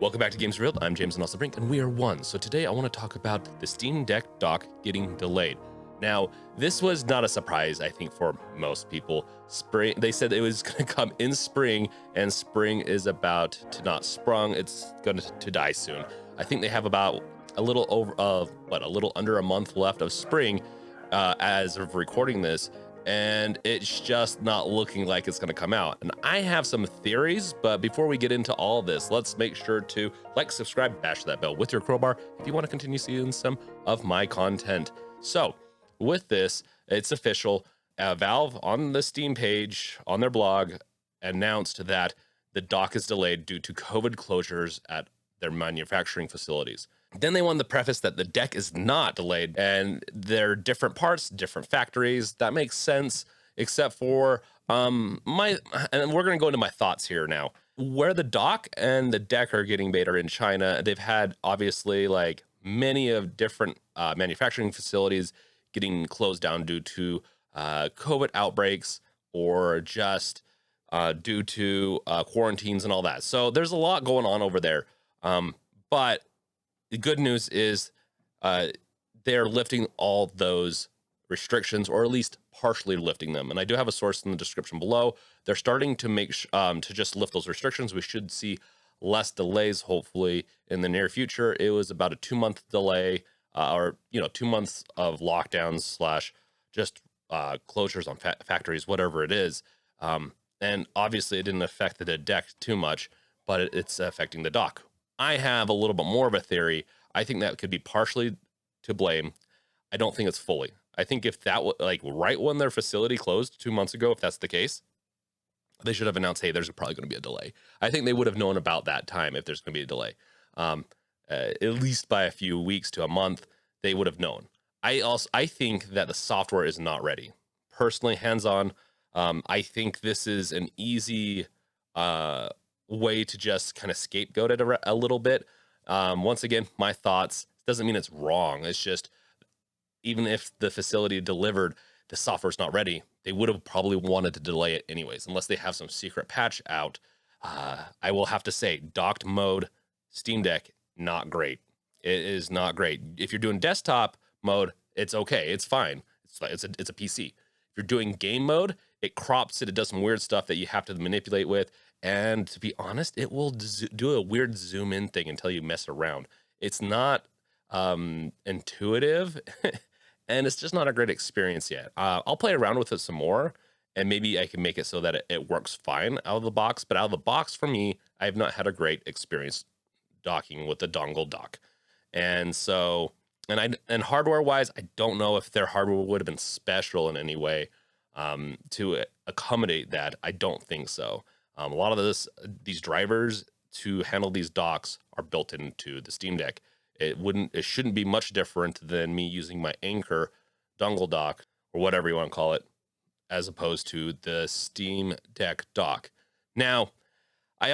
Welcome back to Games Revealed. I'm James Nelson Brink, and we are one. So today I want to talk about the Steam Deck dock getting delayed. Now, this was not a surprise, I think, for most people. Spring, they said it was going to come in spring, and spring is about to not sprung. It's going to die soon. I think they have about a little over, a little under a month left of spring as of recording this, and it's just not looking like it's going to come out. And I have some theories, but before we get into all this, let's make sure to like, subscribe, bash that bell with your crowbar if you want to continue seeing some of my content. So with this, it's official. Valve on the Steam page on their blog announced that the dock is delayed due to COVID closures at their manufacturing facilities. Then they wanted to preface that the deck is not delayed and they're different parts, different factories. That makes sense, except for and we're going to go into my thoughts here now. Where the dock and the deck are getting made are in China. They've had obviously like many of different manufacturing facilities getting closed down due to COVID outbreaks or just due to quarantines and all that. So there's a lot going on over there. But the good news is they're lifting all those restrictions, or at least partially lifting them. And I do have a source in the description below. They're starting to make to just lift those restrictions. We should see less delays, hopefully, in the near future. It was about a 2-month delay, or 2 months of lockdowns slash just closures on factories, whatever it is. And obviously, it didn't affect the deck too much, but it's affecting the dock. I have a little bit more of a theory. I think that could be partially to blame. I don't think it's fully. I think if that was like right when their facility closed 2 months ago, if that's the case, they should have announced, hey, there's probably going to be a delay. I think they would have known about that time if there's going to be a delay. At least by a few weeks to a month, they would have known. I think that the software is not ready. Personally, hands-on, I think this is an easy way to just kind of scapegoat it a little bit. Once again, my thoughts. Doesn't mean it's wrong. It's just, even if the facility delivered, the software's not ready, they would have probably wanted to delay it anyways, unless they have some secret patch out. I will have to say, docked mode, Steam Deck, not great. It is not great. If you're doing desktop mode, it's okay. It's fine. It's a PC. If you're doing game mode, it crops it. It does some weird stuff that you have to manipulate with. And to be honest, it will do a weird zoom in thing until you mess around. It's not intuitive and it's just not a great experience yet. I'll play around with it some more and maybe I can make it so that it works fine out of the box. But out of the box, for me, I have not had a great experience docking with the dongle dock. And so, and hardware wise, I don't know if their hardware would have been special in any way to accommodate that. I don't think so. A lot of these drivers to handle these docks are built into the Steam Deck. It shouldn't be much different than me using my Anchor dongle dock or whatever you want to call it, as opposed to the Steam Deck dock. Now, I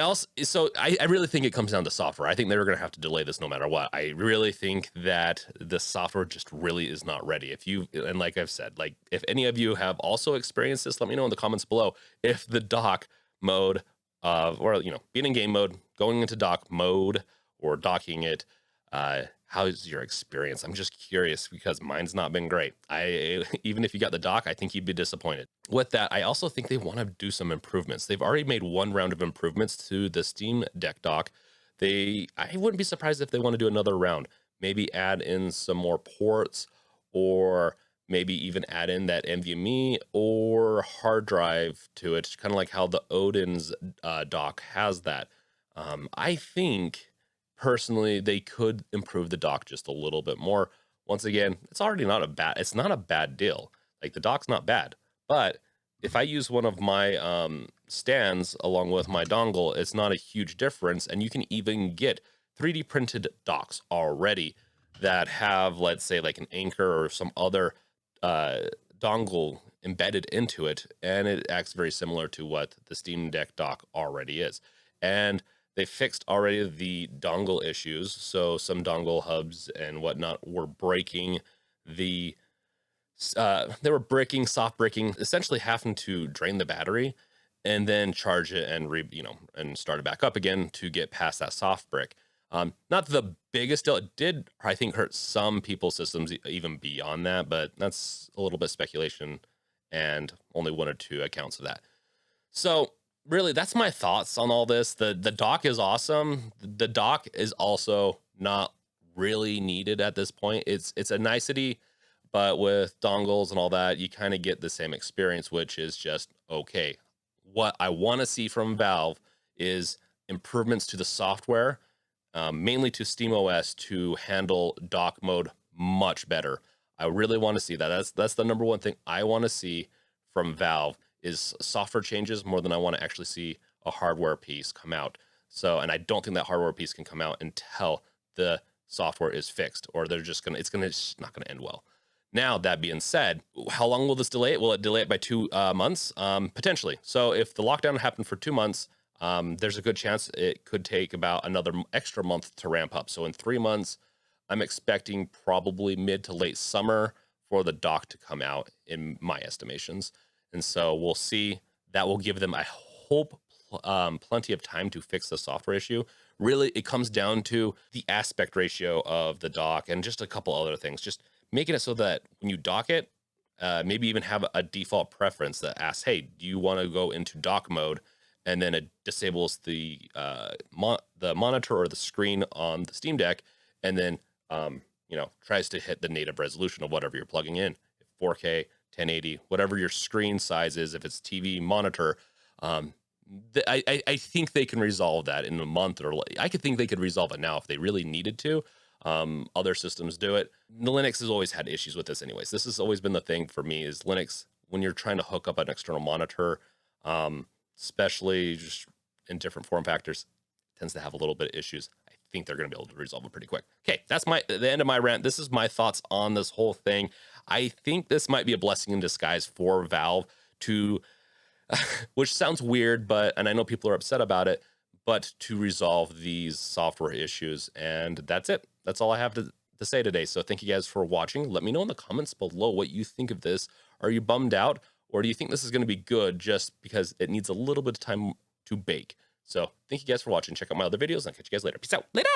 really think it comes down to software. I think they're going to have to delay this no matter what. I really think that the software just really is not ready. And like I've said, like if any of you have also experienced this, let me know in the comments below. If the dock mode or being in game mode, going into dock mode or docking it, how's your experience? I'm just curious because mine's not been great. Even if you got the dock, I think you'd be disappointed. With that, I also think they want to do some improvements. They've already made one round of improvements to the Steam Deck dock. I wouldn't be surprised if they want to do another round, maybe add in some more ports, or maybe even add in that NVMe or hard drive to it, kind of like how the Odin's dock has that. I think personally they could improve the dock just a little bit more. Once again, it's not a bad deal. Like the dock's not bad, but if I use one of my stands along with my dongle, it's not a huge difference. And you can even get 3D printed docks already that have, let's say, like an Anchor or some other dongle embedded into it, and it acts very similar to what the Steam Deck dock already is. And they fixed already the dongle issues, so some dongle hubs and whatnot were breaking. They were soft breaking, essentially having to drain the battery and then charge it and and start it back up again to get past that soft brick. Not the biggest deal. It did, I think, hurt some people's systems even beyond that, but that's a little bit speculation and only one or two accounts of that. So really, that's my thoughts on all this. The dock is awesome. The dock is also not really needed at this point. It's a nicety, but with dongles and all that, you kind of get the same experience, which is just okay. What I want to see from Valve is improvements to the software, mainly to SteamOS, to handle dock mode much better. I really want to see that. That's the number one thing I want to see from Valve is software changes more than I want to actually see a hardware piece come out. So, and I don't think that hardware piece can come out until the software is fixed, or they're just gonna, it's not gonna end well. Now, that being said, how long will this delay it? Will it delay it by 2 months? Potentially. So if the lockdown happened for 2 months, there's a good chance it could take about another extra month to ramp up. So in 3 months, I'm expecting probably mid to late summer for the dock to come out, in my estimations. And so we'll see. That will give them, I hope, plenty of time to fix the software issue. Really, it comes down to the aspect ratio of the dock and just a couple other things. Just making it so that when you dock it, maybe even have a default preference that asks, hey, do you want to go into dock mode? And then it disables the monitor or the screen on the Steam Deck, and then tries to hit the native resolution of whatever you're plugging in, 4K, 1080, whatever your screen size is. If it's TV monitor, I think they can resolve that in a month, or I could think they could resolve it now if they really needed to. Other systems do it. Linux has always had issues with this anyways. This has always been the thing for me, is Linux, when you're trying to hook up an external monitor, especially just in different form factors, tends to have a little bit of issues. I think they're going to be able to resolve it pretty quick. Okay, that's the end of my rant. This is my thoughts on this whole thing. I think this might be a blessing in disguise for Valve to, which sounds weird, and I know people are upset about it, but to resolve these software issues. And that's it. That's all I have to say today. So thank you guys for watching. Let me know in the comments below what you think of this. Are you bummed out, or do you think this is going to be good just because it needs a little bit of time to bake? So thank you guys for watching. Check out my other videos, and I'll catch you guys later. Peace out. Later.